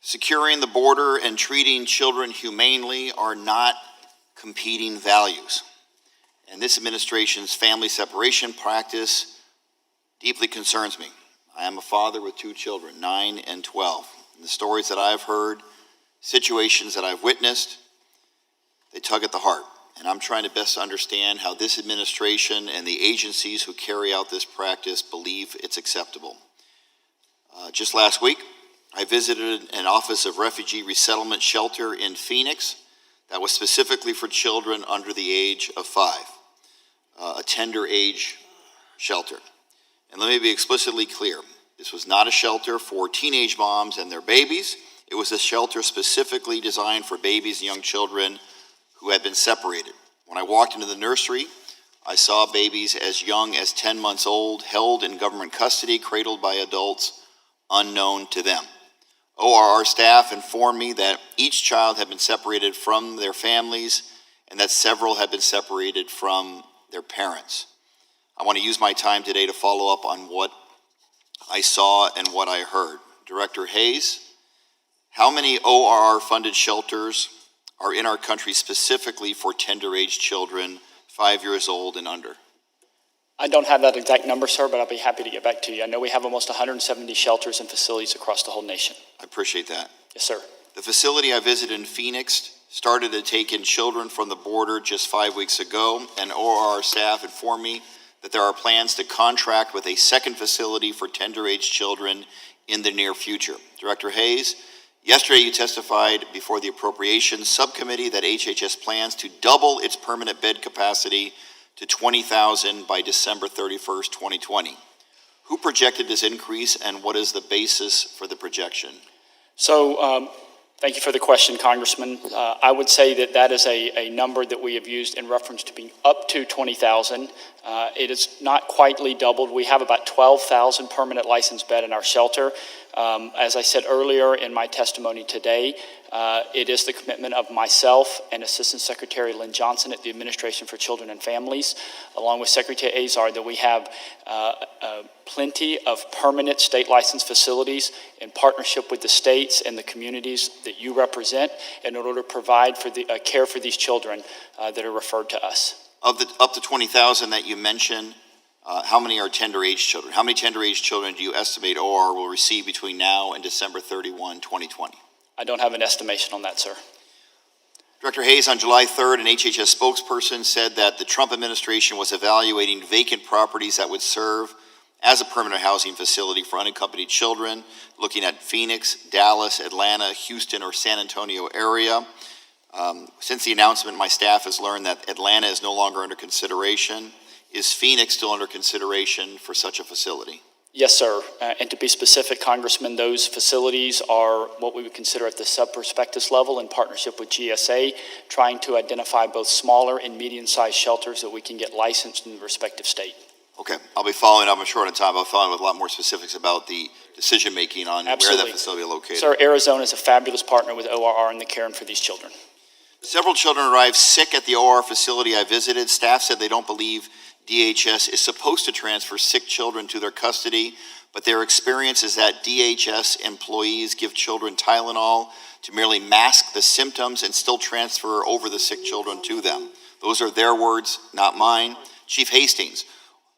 Securing the border and treating children humanely are not competing values. And this administration's family separation practice deeply concerns me. I am a father with 2 children, 9 and 12. And the stories that I've heard, situations that I've witnessed, they tug at the heart. And I'm trying to best understand how this administration and the agencies who carry out this practice believe it's acceptable. Just last week, I visited an Office of Refugee Resettlement shelter in Phoenix that was specifically for children under the age of 5, a tender age shelter. And let me be explicitly clear. This was not a shelter for teenage moms and their babies. It was a shelter specifically designed for babies and young children who had been separated. When I walked into the nursery, I saw babies as young as 10 months old, held in government custody, cradled by adults unknown to them. ORR staff informed me that each child had been separated from their families and that several had been separated from their parents. I want to use my time today to follow up on what I saw and what I heard. Director Hayes, how many ORR-funded shelters are in our country specifically for tender-age children, 5 years old and under? I don't have that exact number, sir, but I'll be happy to get back to you. I know we have almost 170 shelters and facilities across the whole nation. I appreciate that. Yes, sir. The facility I visited in Phoenix started to take in children from the border just 5 weeks ago, and ORR staff informed me that there are plans to contract with a second facility for tender-age children in the near future. Director Hayes, yesterday you testified before the Appropriations Subcommittee that HHS plans to double its permanent bed capacity to 20,000 by December 31st, 2020. Who projected this increase, and what is the basis for the projection? So, thank you for the question, Congressman. I would say that that is a number that we have used in reference to being up to 20,000. It is not quietly doubled. We have about 12,000 permanent licensed bed in our shelter. As I said earlier in my testimony today, it is the commitment of myself and Assistant Secretary Lynn Johnson at the Administration for Children and Families, along with Secretary Azar, that we have plenty of permanent state licensed facilities in partnership with the states and the communities that you represent in order to provide for the care for these children that are referred to us. Of the up to 20,000 that you mentioned, how many are tender-age children? How many tender-age children do you estimate OR will receive between now and December 31, 2020? I don't have an estimation on that, sir. Director Hayes, on July 3rd, an HHS spokesperson said that the Trump administration was evaluating vacant properties that would serve as a permanent housing facility for unaccompanied children, looking at Phoenix, Dallas, Atlanta, Houston, or San Antonio area. Since the announcement, my staff has learned that Atlanta is no longer under consideration. Is Phoenix still under consideration for such a facility? Yes, sir. And to be specific, Congressman, those facilities are what we would consider at the sub-prospectus level in partnership with GSA, trying to identify both smaller and medium-sized shelters that we can get licensed in the respective state. Okay, I'll be following up. I'm short on time. I'll follow with a lot more specifics about the decision-making on Absolutely. where that facility is located. Sir, Arizona is a fabulous partner with ORR in the caring for these children. Several children arrived sick at the OR facility I visited. Staff said they don't believe DHS is supposed to transfer sick children to their custody, but their experience is that DHS employees give children Tylenol to merely mask the symptoms and still transfer over the sick children to them. Those are their words, not mine. Chief Hastings,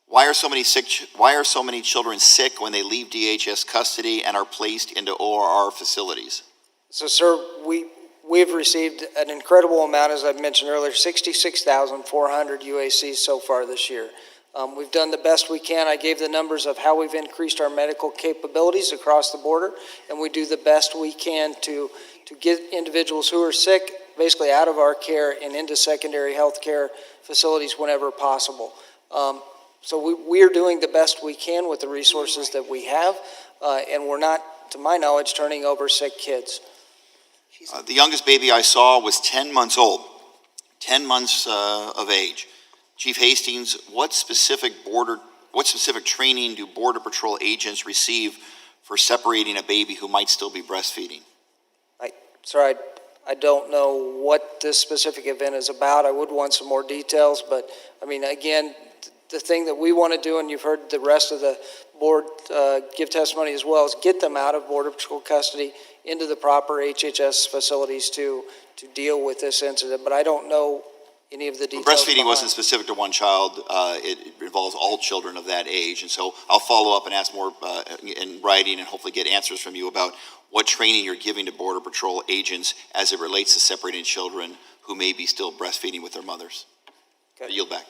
why are so many children sick when they leave DHS custody and are placed into ORR facilities? So, sir, we've received an incredible amount, as I've mentioned earlier, 66,400 UACs so far this year. We've done the best we can. I gave the numbers of how we've increased our medical capabilities across the border, and we do the best we can to get individuals who are sick basically out of our care and into secondary health care facilities whenever possible. So we are doing the best we can with the resources that we have, and we're not, to my knowledge, turning over sick kids. The youngest baby I saw was 10 months old, 10 months of age. Chief Hastings, what specific training do Border Patrol agents receive for separating a baby who might still be breastfeeding? Sir, I don't know what this specific event is about. I would want some more details, but I mean, again, the thing that we want to do, and you've heard the rest of the board give testimony as well, is get them out of Border Patrol custody into the proper HHS facilities to deal with this incident. But I don't know any of the details. Breastfeeding behind. wasn't specific to one child. It involves all children of that age. And so I'll follow up and ask more in writing and hopefully get answers from you about what training you're giving to Border Patrol agents as it relates to separating children who may be still breastfeeding with their mothers. Okay. I yield back.